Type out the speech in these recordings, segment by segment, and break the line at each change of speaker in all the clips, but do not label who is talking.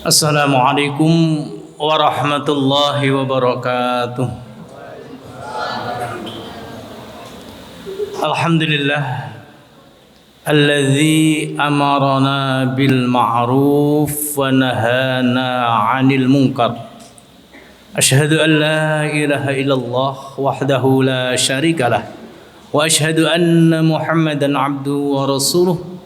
Assalamualaikum warahmatullahi wabarakatuh. Alhamdulillah alladzi amarana bil ma'ruf wa nahana 'anil munkar. Asyhadu an la ilaha illallah wahdahu la syarikalah wa asyhadu anna Muhammadan 'abduhu wa rasuluh.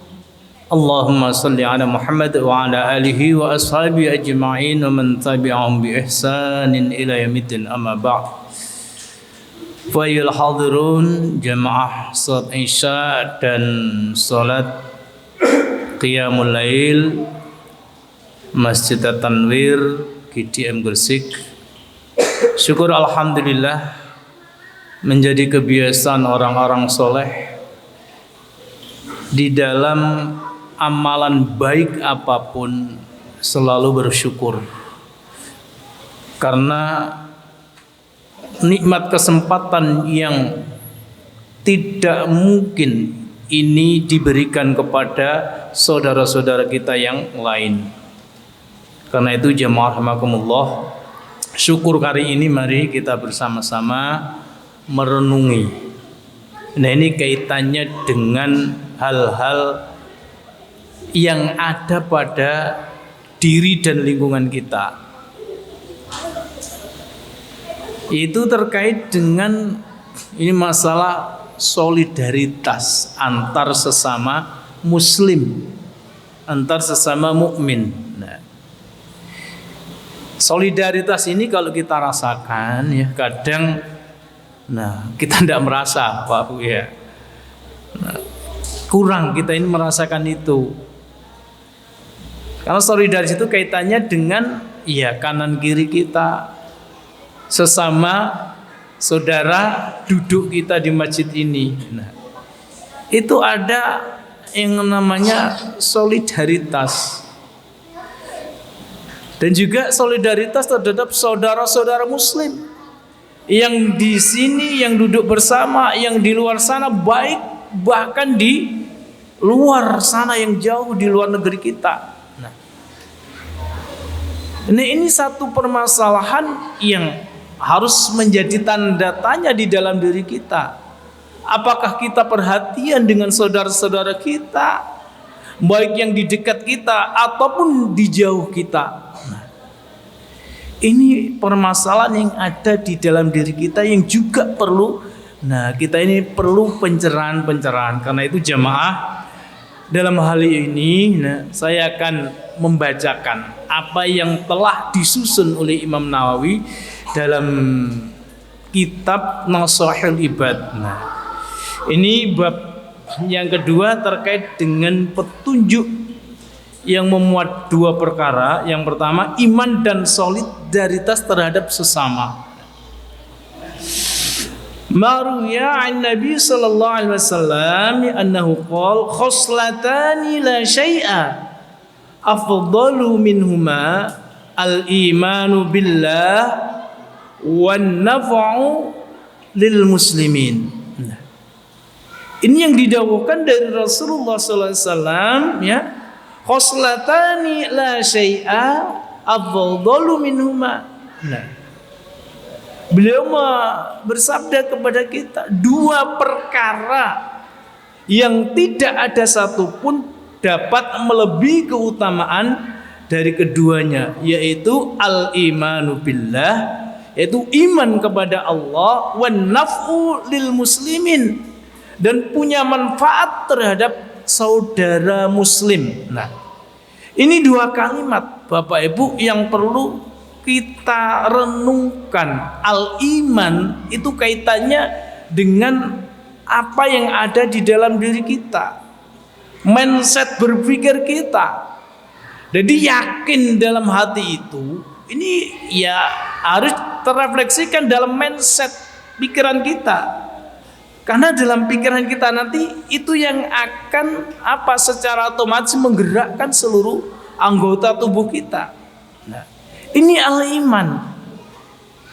Allahumma salli ala Muhammad wa ala alihi wa ashabihi ajma'in wa man tabi'ahum bi ihsanin ila yaumiddin, amma ba'd. Fa ayyuhal hadirun, jamaah salat Isya dan salat Qiyamul Lail Masjid At-Tanwir GDM Gresik. Syukur alhamdulillah menjadi kebiasaan orang-orang soleh di dalam amalan baik apapun selalu bersyukur, karena nikmat kesempatan yang tidak mungkin ini diberikan kepada saudara-saudara kita yang lain. Karena itu jamaah rahimakumullah, syukur hari ini mari kita bersama-sama merenungi. Nah, ini kaitannya dengan hal-hal yang ada pada diri dan lingkungan kita. Itu terkait dengan ini masalah solidaritas antar sesama muslim, antar sesama mukmin. Nah, solidaritas ini kalau kita rasakan ya kadang kita tidak merasa Pak Bu ya. Kurang kita ini merasakan itu. Karena solidaritas itu kaitannya dengan ya kanan kiri kita, sesama saudara duduk kita di masjid ini. Nah, itu ada yang namanya solidaritas. Dan juga solidaritas terhadap saudara-saudara muslim yang di sini, yang duduk bersama, yang di luar sana, baik bahkan di luar sana yang jauh di luar negeri kita. Nah, ini satu permasalahan yang harus menjadi tanda tanya di dalam diri kita. Apakah kita perhatian dengan saudara-saudara kita, baik yang di dekat kita ataupun di jauh kita? Nah, ini permasalahan yang ada di dalam diri kita yang juga perlu. Nah, kita ini perlu pencerahan-pencerahan. Karena itu jamaah, dalam hal ini saya akan membacakan apa yang telah disusun oleh Imam Nawawi dalam kitab Nasaihul Ibad. Nah, ini bab yang kedua terkait dengan petunjuk yang memuat dua perkara. Yang pertama, iman dan solidaritas terhadap sesama. Maruya an Nabi sallallahu alaihi wasallam annahu qala khoslatani la syai'a afdalu minhuma al-imanu billah wan naf'u lil muslimin. Nah, ini yang didawuhkan dari Rasulullah sallallahu alaihi wasallam ya, khoslatani la syai'a afdalu minhuma. Nah, beliau bersabda kepada kita dua perkara yang tidak ada satupun dapat melebihi keutamaan dari keduanya, yaitu al-imanu billah, yaitu iman kepada Allah, wan naf'u lil muslimin, dan punya manfaat terhadap saudara muslim. Nah, ini dua kalimat Bapak Ibu yang perlu kita renungkan. Al-iman itu kaitannya dengan apa yang ada di dalam diri kita, mindset berpikir kita. Jadi yakin dalam hati itu, ini ya harus terrefleksikan dalam mindset pikiran kita. Karena dalam pikiran kita nanti itu yang akan secara otomatis menggerakkan seluruh anggota tubuh kita. Nah, ini al-iman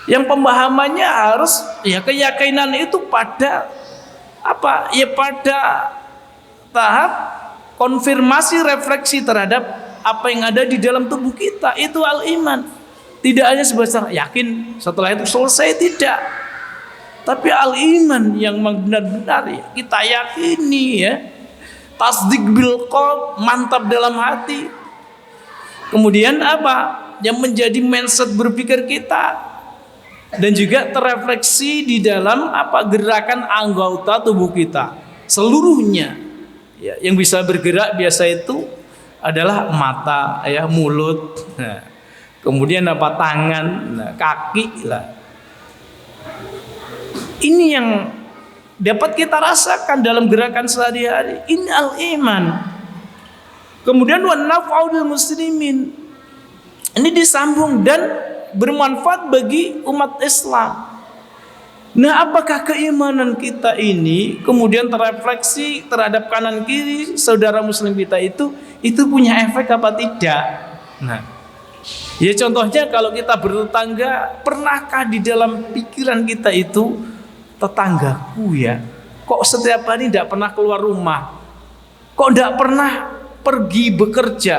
yang pemahamannya harus ya keyakinan itu pada pada tahap konfirmasi refleksi terhadap apa yang ada di dalam tubuh kita. Itu al-iman. Tidak hanya sebatas yakin setelah itu selesai, tidak. Tapi al-iman yang benar-benar ya, kita yakini ya. Tasdik bil qalb, mantap dalam hati. Kemudian apa? Yang menjadi mindset berpikir kita dan juga terrefleksi di dalam apa gerakan anggota tubuh kita seluruhnya. Ya, yang bisa bergerak biasa itu adalah mata, ya, mulut, nah, kemudian apa tangan, nah, kaki lah. Ini yang dapat kita rasakan dalam gerakan sehari-hari. Ini al-iman. Kemudian wa naf'ul muslimin. Ini disambung dan bermanfaat bagi umat Islam. Nah, apakah keimanan kita ini kemudian terrefleksi terhadap kanan kiri saudara muslim kita itu punya efek apa tidak? Nah, ya contohnya kalau kita bertetangga, pernahkah di dalam pikiran kita itu tetanggaku ya, kok setiap hari tidak pernah keluar rumah, kok tidak pernah pergi bekerja,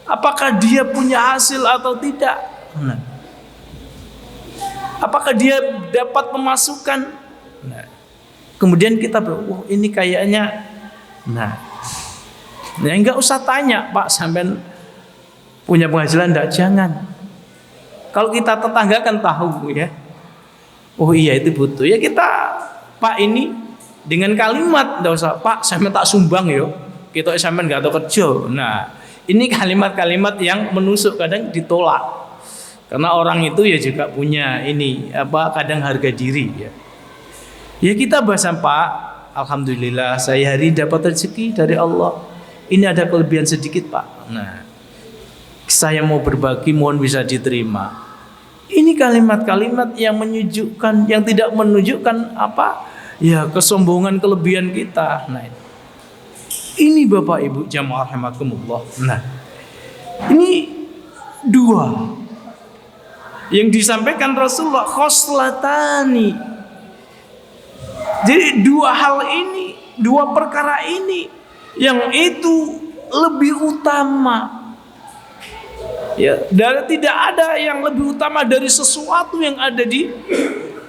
apakah dia punya hasil atau tidak? Nah, apakah dia dapat pemasukan? Nah, kemudian kita oh ini kayaknya, nah enggak usah tanya Pak sampean punya penghasilan enggak, jangan. Kalau kita tetangga kan tahu ya, oh iya itu butuh ya, kita Pak ini dengan kalimat enggak usah Pak sampean tak sumbang yo, kita sampean enggak tahu kerja. Nah, ini kalimat-kalimat yang menusuk, kadang ditolak. Karena orang itu ya juga punya ini apa kadang harga diri ya. Ya kita bahasa Pak, alhamdulillah saya hari dapat rezeki dari Allah. Ini ada kelebihan sedikit Pak. Nah, saya mau berbagi, mohon bisa diterima. Ini kalimat-kalimat yang menyejukkan, yang tidak menunjukkan apa ya kesombongan kelebihan kita. Nah, ini Bapak Ibu jamaah rahimakumullah. Nah, ini dua yang disampaikan Rasulullah, khoslatani. Jadi dua hal ini, dua perkara ini yang itu lebih utama. Ya, dan tidak ada yang lebih utama dari sesuatu yang ada di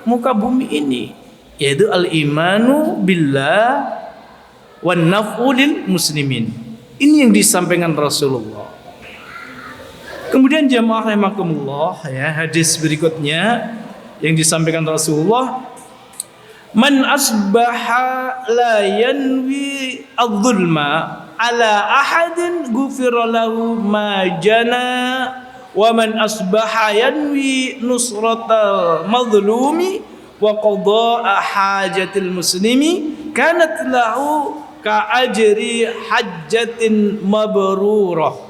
muka bumi ini, yaitu al-imanu billah wan naf'u lil muslimin. Ini yang disampaikan Rasulullah. Kemudian jamaah rahimakumullah ya, hadis berikutnya yang disampaikan Rasulullah, man asbaha la yanwi adh-dhulma ala ahadin ghufira lahu ma jana wa man asbaha yanwi nusratal madhlumi wa qada'a hajatil muslimi kanat lahu ka ajri hajjatin mabrurah.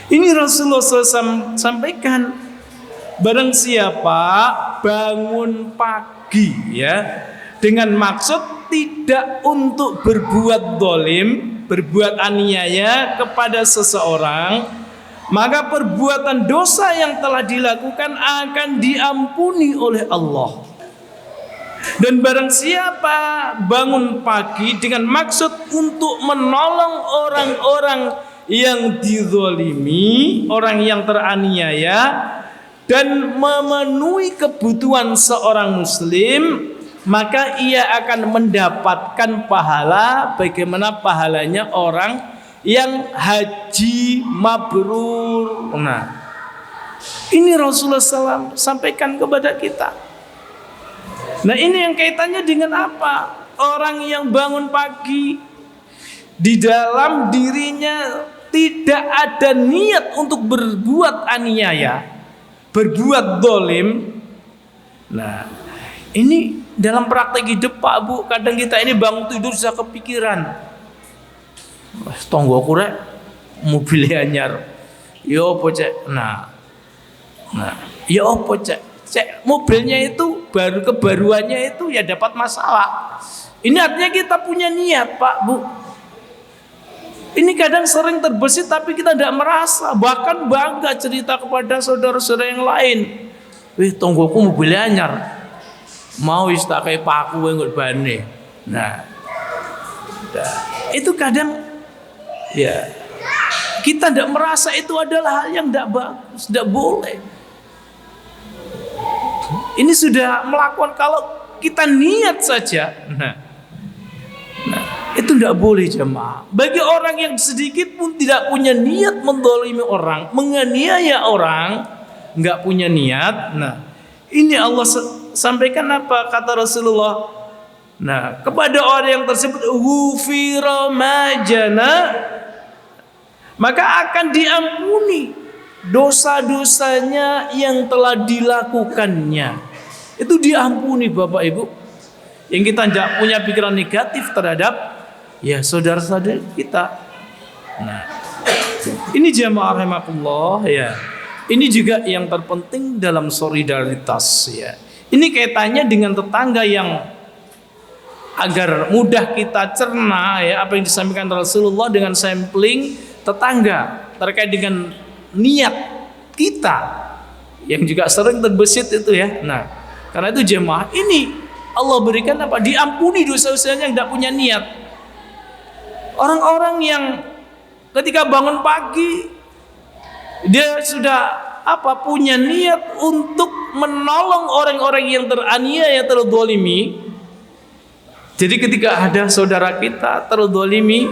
Ini Rasulullah SAW sampaikan, barang siapa bangun pagi ya dengan maksud tidak untuk berbuat dolim, berbuat aniaya kepada seseorang, maka perbuatan dosa yang telah dilakukan akan diampuni oleh Allah. Dan barang siapa bangun pagi dengan maksud untuk menolong orang-orang yang dizalimi, orang yang teraniaya, dan memenuhi kebutuhan seorang muslim, maka ia akan mendapatkan pahala bagaimana pahalanya orang yang haji mabrur. Nah, ini Rasulullah SAW sampaikan kepada kita. Nah, ini yang kaitannya dengan apa? Orang yang bangun pagi di dalam dirinya tidak ada niat untuk berbuat aniaya, berbuat dolim. Nah, ini dalam praktek hidup Pak Bu, kadang kita ini bangun tidur sudah kepikiran, tonggo kurek mobil anyar, yo apa cek, nah, yo apa cek mobilnya itu baru kebaruannya itu ya dapat masalah. Ini artinya kita punya niat Pak Bu. Ini kadang sering terbesit tapi kita tidak merasa, bahkan bangga cerita kepada saudara-saudara yang lain. Wih, tonggoku mobil anyar, mau tak kayak paku nggak bane. Nah, itu kadang ya Kita tidak merasa itu adalah hal yang tidak bagus, tidak boleh. Ini sudah melakukan, kalau kita niat saja, nah itu tidak boleh jemaah. Bagi orang yang sedikit pun tidak punya niat mendolimi orang, menganiaya orang, nggak punya niat. Nah, ini Allah sampaikan apa kata Rasulullah? Nah, kepada orang yang tersebut ghufira majana, maka akan diampuni dosa-dosanya yang telah dilakukannya. Itu diampuni Bapak Ibu. Yang kita tidak punya pikiran negatif terhadap ya saudara-saudara kita. Nah, ini jamaah rahimakumullah ya. Ini juga yang terpenting dalam solidaritas ya. Ini kaitannya dengan tetangga yang agar mudah kita cerna ya apa yang disampaikan Rasulullah dengan sampling tetangga terkait dengan niat kita yang juga sering terbesit itu ya. Nah, karena itu jemaah ini Allah berikan apa? Diampuni dosa-dosanya yang tidak punya niat. Orang-orang yang ketika bangun pagi dia sudah apa? Punya niat untuk menolong orang-orang yang teraniaya, terzalimi. Jadi ketika ada saudara kita terzalimi,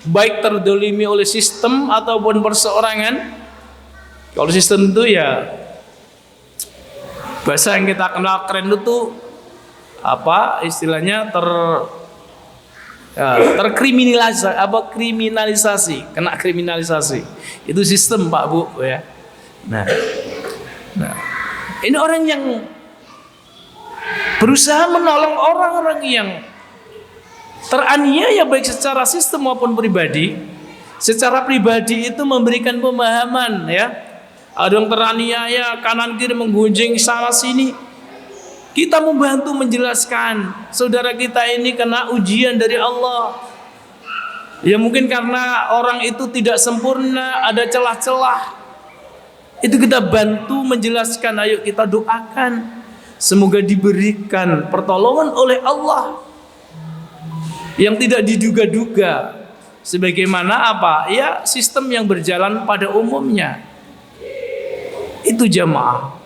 baik terzalimi oleh sistem ataupun perseorangan, kalau sistem itu ya bahasa yang kita kenal keren itu apa istilahnya kriminalisasi, kena kriminalisasi. Itu sistem Pak Bu ya. Nah, ini orang yang berusaha menolong orang-orang yang teraniaya baik secara sistem maupun pribadi. Secara pribadi itu memberikan pemahaman ya. Ada yang teraniaya kanan kiri menggunjing sana sini. Kita membantu menjelaskan saudara kita ini kena ujian dari Allah. Ya mungkin karena orang itu tidak sempurna, ada celah-celah. Itu kita bantu menjelaskan, ayo kita doakan semoga diberikan pertolongan oleh Allah yang tidak diduga-duga, sebagaimana apa ya sistem yang berjalan pada umumnya. Itu jamaah.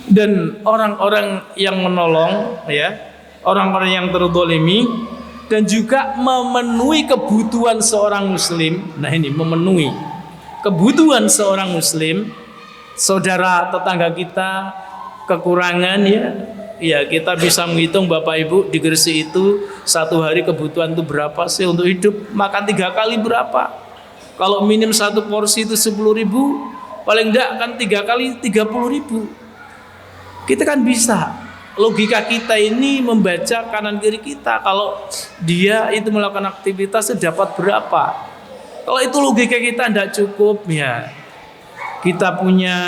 Dan orang-orang yang menolong ya, orang-orang yang terzalimi dan juga memenuhi kebutuhan seorang muslim. Nah ini memenuhi kebutuhan seorang muslim, saudara tetangga kita kekurangan ya kita bisa menghitung Bapak Ibu di Gresik itu satu hari kebutuhan itu berapa sih untuk hidup, makan 3 kali berapa. Kalau minim satu porsi itu 10.000, paling enggak kan 3 kali 30.000. Kita kan bisa, logika kita ini membaca kanan kiri kita, kalau dia itu melakukan aktivitas dapat berapa. Kalau itu logika kita tidak cukup ya, kita punya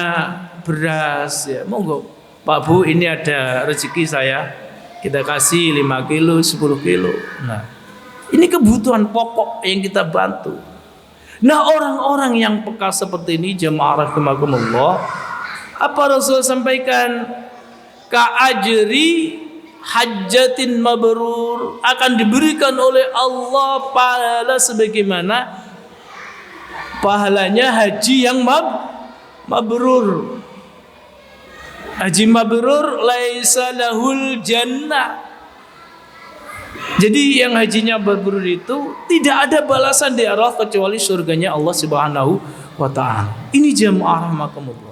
beras ya, monggo Pak Bu ini ada rezeki saya, kita kasih 5 kilo 10 kilo. Nah ini kebutuhan pokok yang kita bantu. Nah orang-orang yang peka seperti ini jemaah rahimakumullah, apa Rasul sampaikan? Ka'ajri hajjatin mabrur, akan diberikan oleh Allah pahala sebagaimana pahalanya haji yang mabrur. Haji mabrur laisa lahul jannah. Jadi yang hajinya mabrur itu tidak ada balasan di akhirat kecuali surganya Allah Subhanahu wa taala. Ini jemaah rahimakumullah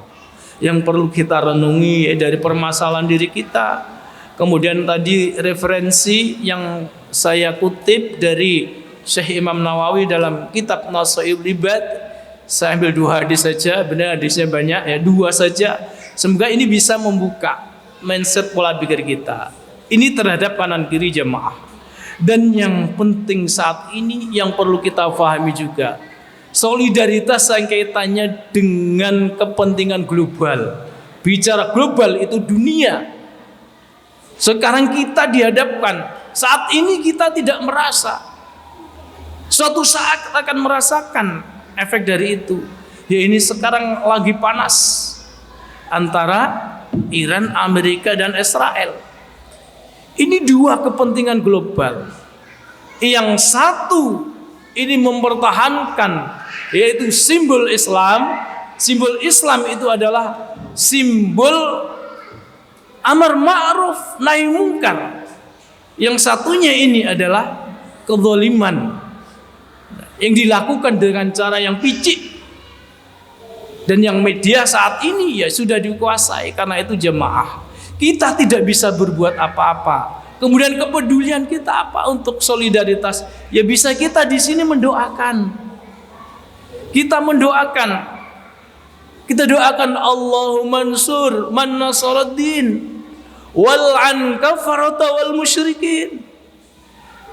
yang perlu kita renungi dari permasalahan diri kita. Kemudian tadi referensi yang saya kutip dari Syekh Imam Nawawi dalam kitab Nasaihul Ibad, saya ambil 2 hadis saja, benar hadisnya banyak ya, 2 saja. Semoga ini bisa membuka mindset pola pikir kita ini terhadap kanan kiri jemaah. Dan yang penting saat ini yang perlu kita pahami juga, solidaritas yang kaitannya dengan kepentingan global. Bicara global itu dunia. Sekarang kita dihadapkan, saat ini kita tidak merasa, suatu saat akan merasakan efek dari itu. Ya ini sekarang lagi panas antara Iran, Amerika dan Israel. Ini 2 kepentingan global. Yang satu ini mempertahankan yaitu simbol Islam. Simbol Islam itu adalah simbol amar ma'ruf nahi mungkar. Yang satunya ini adalah kezaliman yang dilakukan dengan cara yang picik. Dan yang media saat ini ya sudah dikuasai. Karena itu jemaah, kita tidak bisa berbuat apa-apa. Kemudian kepedulian kita apa untuk solidaritas? Ya bisa kita di sini mendoakan. Kita mendoakan. Kita doakan Allahumma ansur man nasaraddin wal'an kafarata wal musyrikin.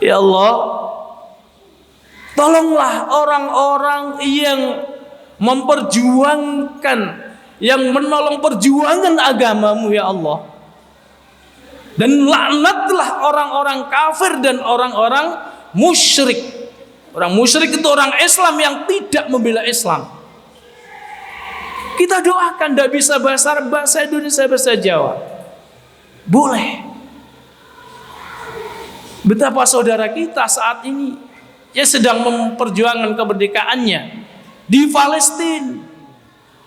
Ya Allah, tolonglah orang-orang yang memperjuangkan, yang menolong perjuangan agamamu ya Allah. Dan laknatlah orang-orang kafir dan orang-orang musyrik. Orang musyrik itu orang Islam yang tidak membela Islam. Kita doakan, tidak bisa bahasa Indonesia, bahasa Jawa. Boleh. Betapa saudara kita saat ini ya sedang memperjuangkan kemerdekaannya di Palestina,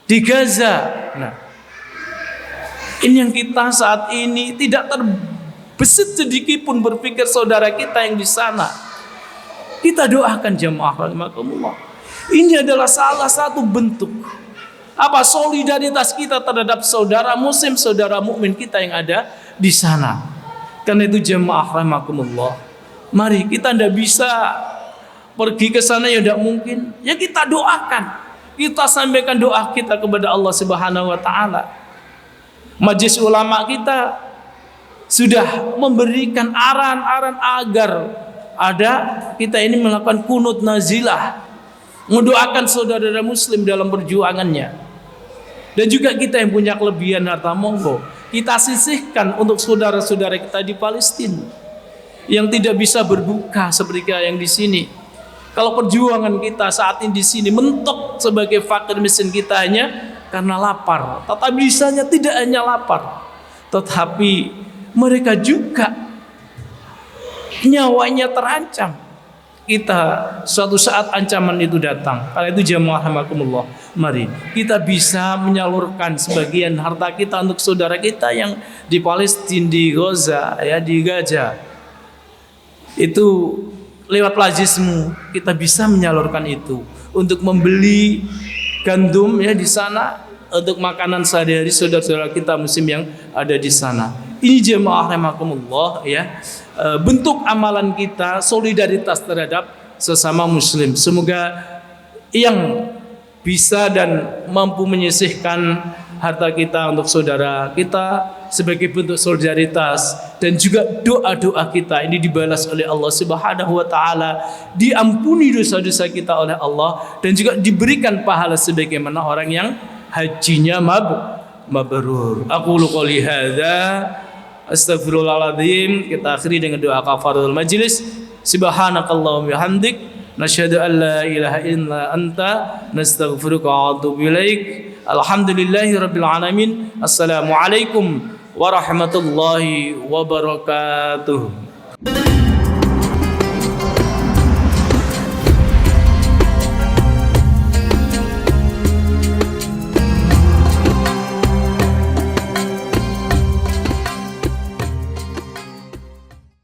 di Gaza. Nah, ini yang kita saat ini tidak terbesit sedikit pun berpikir saudara kita yang di sana. Kita doakan jemaah rahimakumullah. Ini adalah salah satu bentuk apa solidaritas kita terhadap saudara muslim, saudara mukmin kita yang ada di sana. Karena itu jemaah rahimakumullah, mari kita tidak bisa pergi ke sana, ya tidak mungkin. Ya kita doakan, kita sampaikan doa kita kepada Allah Subhanahu wa taala. Majelis ulama kita sudah memberikan arahan-arahan agar ada kita ini melakukan kunut nazilah, mendoakan saudara muslim dalam perjuangannya. Dan juga kita yang punya kelebihan harta, monggo kita sisihkan untuk saudara-saudara kita di Palestina yang tidak bisa berbuka seperti yang di sini. Kalau perjuangan kita saat ini di sini mentok sebagai fakir miskin kita hanya karena lapar, tetapi bisanya tidak hanya lapar, tetapi mereka juga nyawanya terancam. Kita suatu saat ancaman itu datang. Karena itu jemaah rahimakumullah, mari kita bisa menyalurkan sebagian harta kita untuk saudara kita yang di Palestina, di Gaza, ya di Gaza. Itu lewat lajismu kita bisa menyalurkan itu untuk membeli gandum ya di sana untuk makanan sehari-hari saudara-saudara kita muslim yang ada di sana. Ini jemaah rahimakumullah ya, bentuk amalan kita solidaritas terhadap sesama muslim. Semoga yang bisa dan mampu menyisihkan harta kita untuk saudara kita sebagai bentuk solidaritas, dan juga doa-doa kita ini dibalas oleh Allah Subhanahu wa taala, diampuni dosa-dosa kita oleh Allah, dan juga diberikan pahala sebagaimana orang yang hajinya mabrur. Aqulu qouli hadza astaghfirullahaladzim. Kita akhiri dengan doa kafaratul majlis. Subhanakallahumma bihamdik nasyhadu an la ilaha illa anta nastaghfiruka wa atubu ilaik. Alhamdulillahirabbil alamin. Assalamualaikum warahmatullahi wabarakatuh.